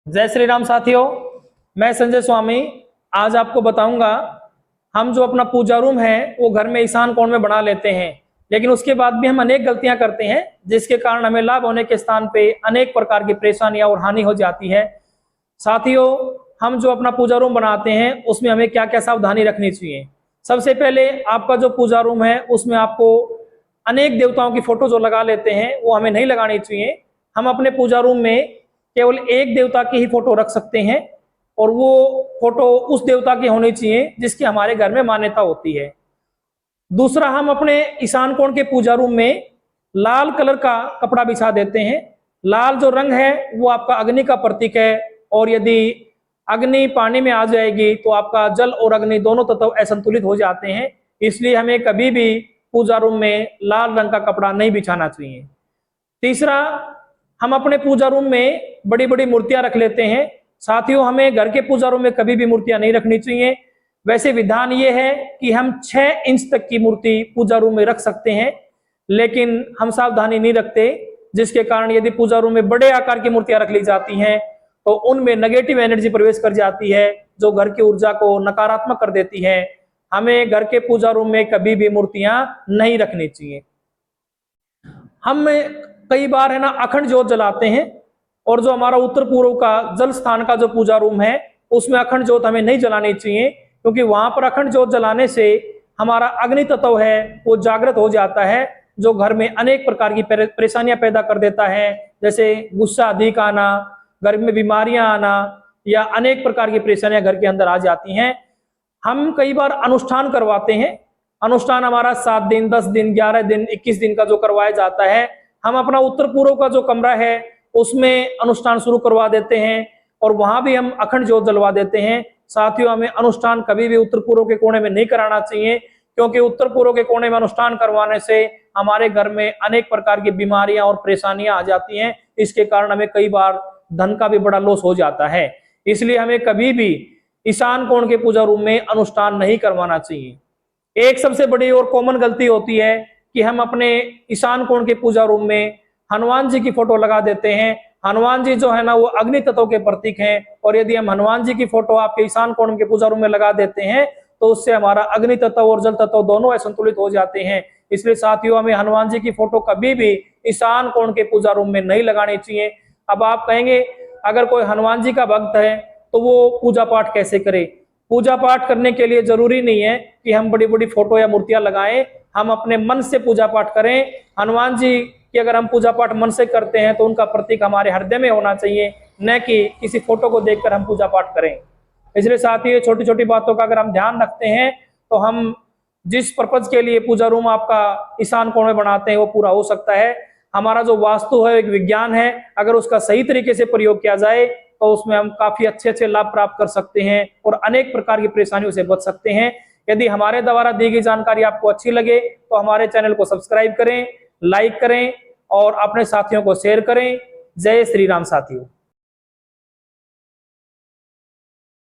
जय श्री राम साथियों, मैं संजय स्वामी आज आपको बताऊंगा। हम जो अपना पूजा रूम है वो घर में ईशान कोण में बना लेते हैं, लेकिन उसके बाद भी हम अनेक गलतियां करते हैं जिसके कारण हमें लाभ होने के स्थान पे अनेक प्रकार की परेशानियां और हानि हो जाती है। साथियों, हम जो अपना पूजा रूम बनाते हैं उसमें हमें क्या क्या सावधानी रखनी चाहिए। सबसे पहले आपका जो पूजा रूम है उसमें आपको अनेक देवताओं की फोटो जो लगा लेते हैं वो हमें नहीं लगानी चाहिए। हम अपने पूजा रूम में केवल एक देवता की ही फोटो रख सकते हैं और वो फोटो उस देवता की होनी चाहिए जिसकी हमारे घर में मान्यता होती है। दूसरा, हम अपने ईशान कोण के पूजा रूम में लाल कलर का कपड़ा बिछा देते हैं। लाल जो रंग है वो आपका अग्नि का प्रतीक है और यदि अग्नि पानी में आ जाएगी तो आपका जल और अग्नि दोनों तत्व असंतुलित हो जाते हैं। इसलिए हमें कभी भी पूजा रूम में लाल रंग का कपड़ा नहीं बिछाना चाहिए। तीसरा, हम अपने पूजा रूम में बड़ी बड़ी मूर्तियां रख लेते हैं। साथियों, हमें घर के पूजा रूम में कभी भी मूर्तियां नहीं रखनी चाहिए। वैसे विधान ये है कि हम 6 इंच तक की मूर्ति पूजा रूम में रख सकते हैं, लेकिन हम सावधानी नहीं रखते, जिसके कारण यदि पूजा रूम में बड़े आकार की मूर्तियां रख ली जाती हैं तो उनमें नेगेटिव एनर्जी प्रवेश कर जाती है जो घर की ऊर्जा को नकारात्मक कर देती है। हमें घर के पूजा रूम में कभी भी मूर्तियां नहीं रखनी चाहिए। हम कई बार है ना अखंड ज्योत जलाते हैं और जो हमारा उत्तर पूर्व का जल स्थान का जो पूजा रूम है उसमें अखंड ज्योत हमें नहीं जलानी चाहिए, क्योंकि वहां पर अखंड ज्योत जलाने से हमारा अग्नि तत्व है वो जागृत हो जाता है, जो घर में अनेक प्रकार की परेशानियां पैदा कर देता है, जैसे गुस्सा अधिक आना, घर में बीमारियां आना या अनेक प्रकार की परेशानियां घर के अंदर आ जाती हैं। हम कई बार अनुष्ठान करवाते हैं। अनुष्ठान हमारा 7 दिन, 10 दिन, 11 दिन, 21 दिन का जो करवाया जाता है, हम अपना उत्तर पूर्व का जो कमरा है उसमें अनुष्ठान शुरू करवा देते हैं और वहां भी हम अखंड ज्योत जलवा देते हैं। साथियों, हमें अनुष्ठान कभी भी उत्तर पूर्व के कोने में नहीं कराना चाहिए, क्योंकि उत्तर पूर्व के कोने में अनुष्ठान करवाने से हमारे घर में अनेक प्रकार की बीमारियां और परेशानियां आ जाती हैं। इसके कारण हमें कई बार धन का भी बड़ा लॉस हो जाता है। इसलिए हमें कभी भी ईशान कोण के पूजा रूम में अनुष्ठान नहीं करवाना चाहिए। एक सबसे बड़ी और कॉमन गलती होती है कि हम अपने ईशान कोण के पूजा रूम में हनुमान जी की फोटो लगा देते हैं। हनुमान जी जो है ना वो अग्नि तत्व के प्रतीक हैं और यदि हम हनुमान जी की फोटो आपके ईशान कोण के पूजा रूम में लगा देते हैं तो उससे हमारा अग्नि तत्व और जल तत्व दोनों असंतुलित हो जाते हैं। इसलिए साथियों, हमें हनुमान जी की फोटो कभी भी ईशान कोण के पूजा रूम में नहीं लगानी चाहिए। अब आप कहेंगे, अगर कोई हनुमान जी का भक्त है तो वो पूजा पाठ कैसे करे? पूजा पाठ करने के लिए जरूरी नहीं है कि हम बड़ी बड़ी फोटो या मूर्तियां लगाएं, हम अपने मन से पूजा पाठ करें। हनुमान जी की अगर हम पूजा पाठ मन से करते हैं तो उनका प्रतीक हमारे हृदय में होना चाहिए, न कि किसी फोटो को देखकर हम पूजा पाठ करें। इसलिए साथियों, छोटी छोटी बातों का अगर हम ध्यान रखते हैं तो हम जिस पर्पज के लिए पूजा रूम आपका ईशान कोण में बनाते हैं वो पूरा हो सकता है। हमारा जो वास्तु है एक विज्ञान है, अगर उसका सही तरीके से प्रयोग किया जाए तो उसमें हम काफी अच्छे अच्छे लाभ प्राप्त कर सकते हैं और अनेक प्रकार की परेशानियों से बच सकते हैं। यदि हमारे द्वारा दी गई जानकारी आपको अच्छी लगे तो हमारे चैनल को सब्सक्राइब करें, लाइक करें और अपने साथियों को शेयर करें। जय श्री राम साथियों।